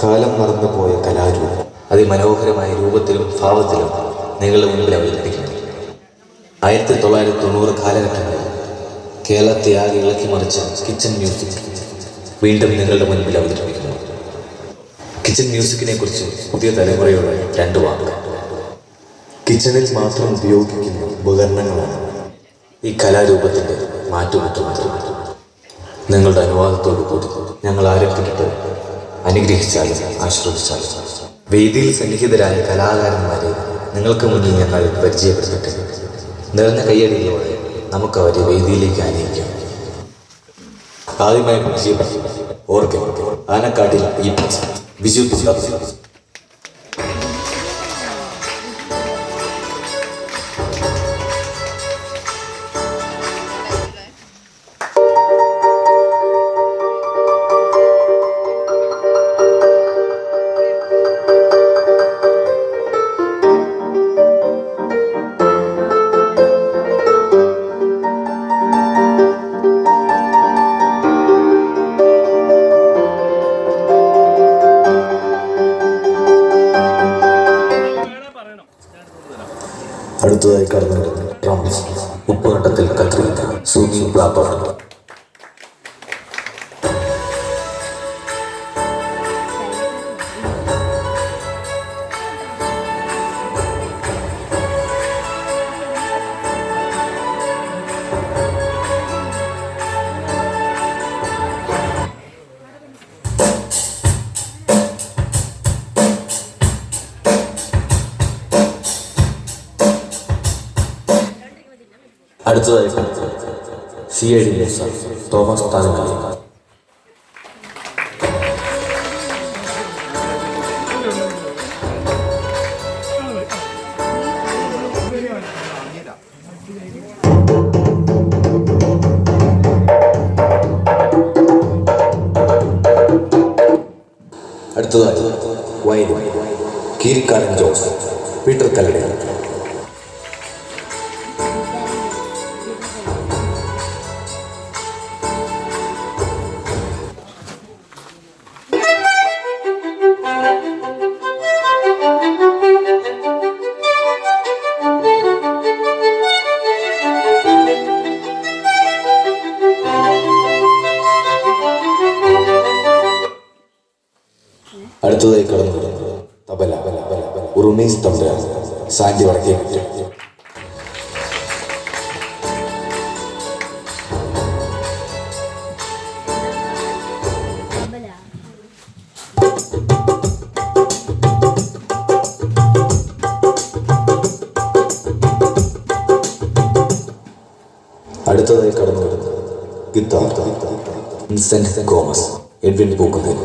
കാലം മറന്നുപോയ കലാരൂപം അതിമനോഹരമായ രൂപത്തിലും ഭാവത്തിലും നിങ്ങളുടെ മുൻപിൽ അവതരിപ്പിക്കുന്നു. 1990 കാലഘട്ടങ്ങളിൽ കേരളത്തെ ആകെ ഇളക്കി മറിച്ച കിച്ചൺ മ്യൂസിക് വീണ്ടും നിങ്ങളുടെ മുൻപിൽ അവതരിപ്പിക്കുന്നു. കിച്ചൺ മ്യൂസിക്കിനെ കുറിച്ച് പുതിയ തലമുറയോട് 2 വാക്ക്. കിച്ചണിൽ മാത്രം ഉപയോഗിക്കുന്ന ഉപകരണങ്ങളാണ് ഈ കലാരൂപത്തിൻ്റെ മാറ്റുമുട്ടുന്നത്. നിങ്ങളുടെ അനുവാദത്തോടു കൂടി ഞങ്ങൾ ആരംഭിക്കട്ടെ. അനുഗ്രഹിച്ചാലും ആശ്രയിച്ചാലും വേദിയിൽ സന്നിഹിതരായ കലാകാരന്മാരെ നിങ്ങൾക്ക് മുന്നിൽ ഞങ്ങൾ പരിചയപ്പെടുത്തട്ടെ. നിറഞ്ഞ കയ്യടികളോടെ നമുക്ക് അവരെ വേദിയിലേക്ക് ആനയിക്കാം. ആദ്യമായി പരിചയപ്പെടുത്തി ഓർക്കെ ആനക്കാട്ടിൽ ഈ ബിജു തുളസി. അടുത്തതായി കടന്നു വരുന്ന ഡ്രംസ് ഉപ്പുകണ്ടത്തിൽ കത്രീന സൂമി പ്ലാപ്പർ. അടുത്തതായി CID മൂസ തോമസ് താലൂക്കിൽ. അടുത്തതായി വൈദ്യ കീരിക്കാടൻ ജോസ് പീറ്റർ കല്ലട. അടുത്തതായി കടന്നു വരുന്നത് തബല ഉറുമേസ് തമ്പുരാൻ സാന്റി വടക്കേ. അടുത്തതായി കടന്നു വരുന്നത് ഗിത്താർ വിൻസെന്റ് ഗോമസ് എഡ്വിൻ പൂക്കുന്നിൽ.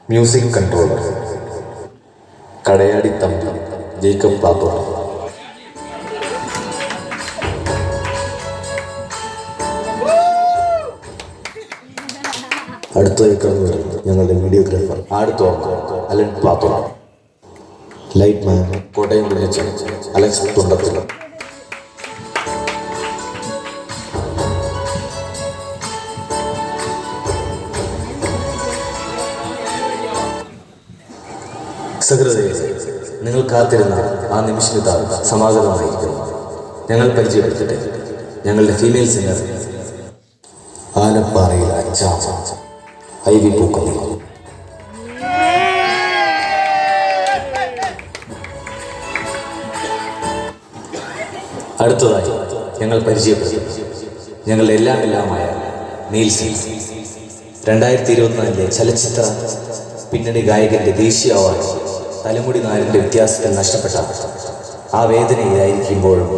Music controller Kadayadi Thampi Jacob പാത്തോട്ട്. അടുത്തായി കടന്നു വരുന്നത് ഞങ്ങളുടെ വീഡിയോഗ്രാഫർ ആടുത്തോർക്ക അലൻ പാത്തോട്ട്. ലൈറ്റ് മാൻ കോട്ടയം വിളിച്ച അലക്സ് തുണ്ടത്തിൽ. സഹൃദയ നിങ്ങൾ കാത്തിരുന്ന ആ നിമിഷത്താൽ സമാഗതമായിരിക്കുന്നു. ഞങ്ങൾ പരിചയപ്പെടുത്തട്ടെ ഞങ്ങളുടെ ഫീമെയിൽ സിംഗർ ആലപ്പാറയിൽ അച്ചാം ഐവി പൂക്കുന്നിൽ. അടുത്തതായി ഞങ്ങൾ പരിചയപ്പെടുത്തി ഞങ്ങളുടെ എല്ലാമായ നീൽസി. 2024 ചലച്ചിത്ര പിന്നണി ഗായകന്റെ ദേശീയ അവാർഡ് തലമുടി നാരിൻ്റെ വ്യത്യാസത്തിൽ നഷ്ടപ്പെട്ട ആ വേദനയിലായിരിക്കുമ്പോഴും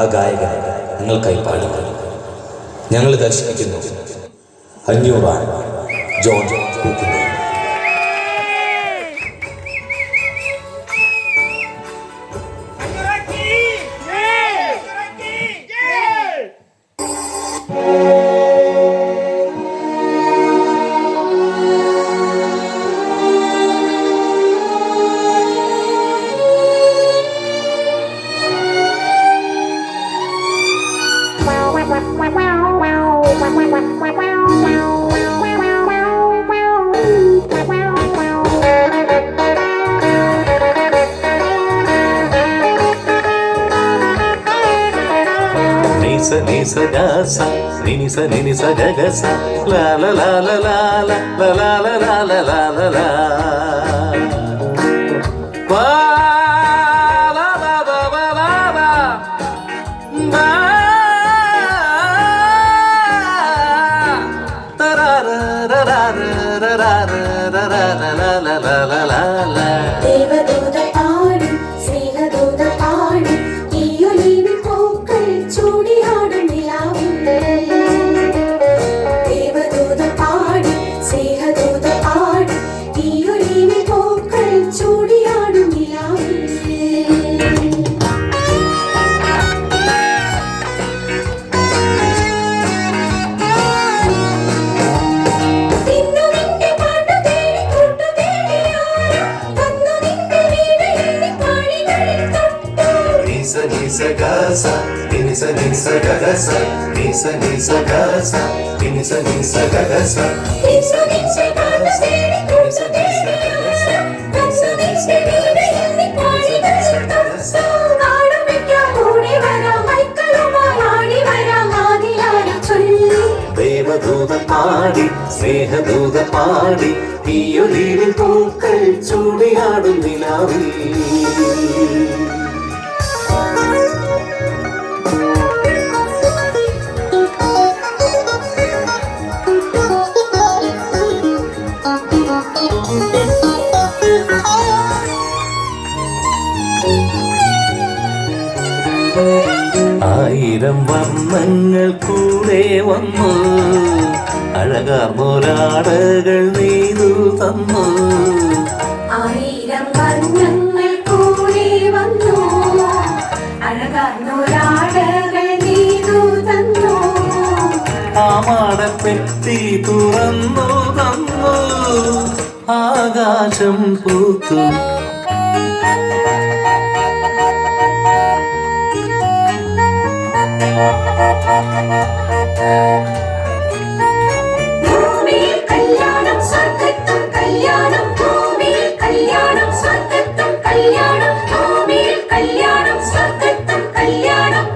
ആ ഗായകൻ ഞങ്ങൾക്കായി പാടുക. ഞങ്ങൾ ദർശിപ്പിക്കുന്നു അഞ്ഞൂറാൻ ജോൺ പൂക്കുന്നു. నిస గస నినిస నినిస గగస లా లా లా లా లా లా లా లా లా లా లా లా లా వా లా లా లా లా లా లా మా ദേവദൂത പാടി സ്നേഹദൂത പാടി ഈയൊലിവിൽ പൂക്കൾ ചൂടിയാടും നിലാവിൽ ദേവദൂത പാടി സ്നേഹദൂത പാടി ഈയൊലിവിൽ പൂക്കൾ ചൂടിയാടും നിലാവിൽ నిస గస నినిస నినిస గగస నిస నిస గస నినిస నినిస గగస నిస నిస గగస నిస నిస గగస నిస నిస വീണയിൽ പാടി ഗസ ആടുമിക്കാൻ ഓടി വരാം മൈക്കളുമായി ആടി വരാം ആദിലാടി ചൊല്ലി ദേവദൂത പാടി സ്നേഹദൂത പാടി ഈയൊലിവിൽ പൂക്കൾ ചൂടിയാടും നിലാവിൽ ആയിരം വർണ്ണങ്ങൾ കൂടെ വന്നു അഴകാർന്നൊരാടകൾ നെയ്തു തന്നു ആയിരം വർണ്ണങ്ങൾ കൂടെ വന്നു അഴകാർന്നൊരാടകൾ നെയ്തു തന്നു ആമാടപ്പെട്ടി തുറന്നു തന്നു ആകാശം പൂത്തു ഭൂമിയിൽ കല്യാണം സ്വർഗ്ഗത്തും കല്യാണം ഭൂമിയിൽ കല്യാണം സ്വർഗ്ഗത്തും കല്യാണം ഭൂമിയിൽ കല്യാണം സ്വർഗ്ഗത്തും കല്യാണം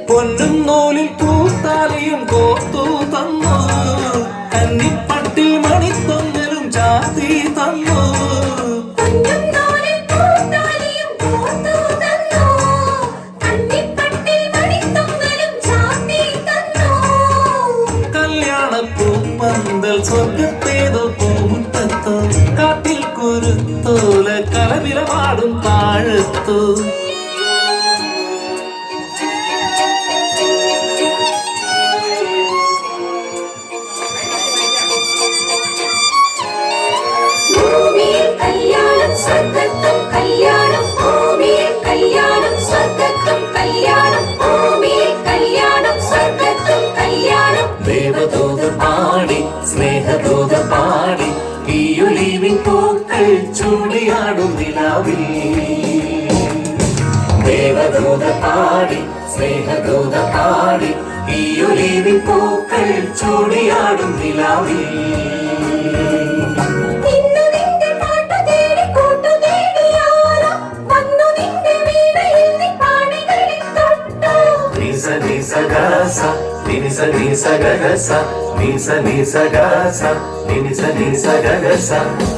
പൊന്നും നൂലിൽ പൂത്താലിയും കോർത്തു തന്നു കന്നിപ്പട്ടിൽ മണിത്തൊങ്ങലും ചാത്തി തന്നു പൊന്നും നൂലിൽ പൂത്താലിയും കോർത്തു തന്നു കന്നിപ്പട്ടിൽ മണിത്തൊങ്ങലും ചാത്തി തന്നു കല്യാണപ്പൂപ്പന്തൽ സ്വർഗത്തേതോ പൂമുറ്റത്തോ കാട്ടിൽ കുരുത്തോല കലവിലമാടും താഴത്തു ഭൂമിയിൽ കല്യാണം സ്വർഗ്ഗത്തും കല്യാണം ഭൂമിയിൽ കല്യാണം സ്വർഗ്ഗത്തും കല്യാണം ഭൂമിയിൽ കല്യാണം സ്വർഗ്ഗത്തും കല്യാണം ദേവദൂത പാടി സ്നേഹദൂത പാടി ഈയൊലിവിൻ പൂക്കൾ ചൂടിയാടും നിലാവിൽ ദേവദൂത പാടി സ്നേഹദൂത പാടി ഈയൊലിവിൻ പൂക്കൾ ചൂടിയാടും നിലാവിൽ ഇന്ന് നിന്റെ പാട്ടു തേടി കൂട്ടു തേടിയാലോ വന്നു നിന്റെ വീണയിൽ നീ പാടികളിൽ തൊട്ടു നിസ നിസ ഗസ നിനിസ നിസ ഗഗസ നിസ നിസ ഗസ നിനിസ നിസ ഗഗസ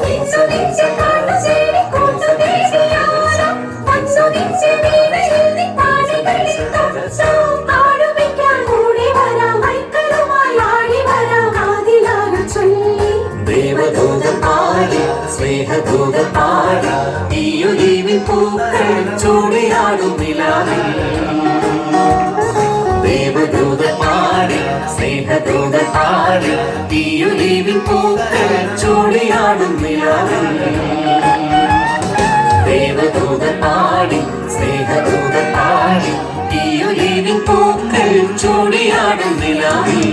ഇന്ന് നിന്റെ പാട്ടു തേടി കൂട്ടു തേടിയാലോ വന്നു നിന്റെ വീണയിൽ നീ പാടികളിൽ തൊട്ടു ആടുമിക്കാൻ കൂടി വരാം മൈക്കളുമായി ആടി വരാം ആദിലാടി ചൊല്ലി ദേവദൂത പാടി സ്നേഹദൂത പാടി ഈയൊലിവിൻ പൂക്കൾ ചൂടിയാടും നിലാവിൽ ദേവദൂത പാടി സ്നേഹദൂതർ പാടി തീയൊലിവിൻ പൂക്കൾ ചൂടിയാടും നിലാവിൽ ദേവദൂതർ പാടി സ്നേഹദൂതർ പാടി തീയൊലിവിൻ പൂക്കൾ ചൂടിയാടും നിലാവിൽ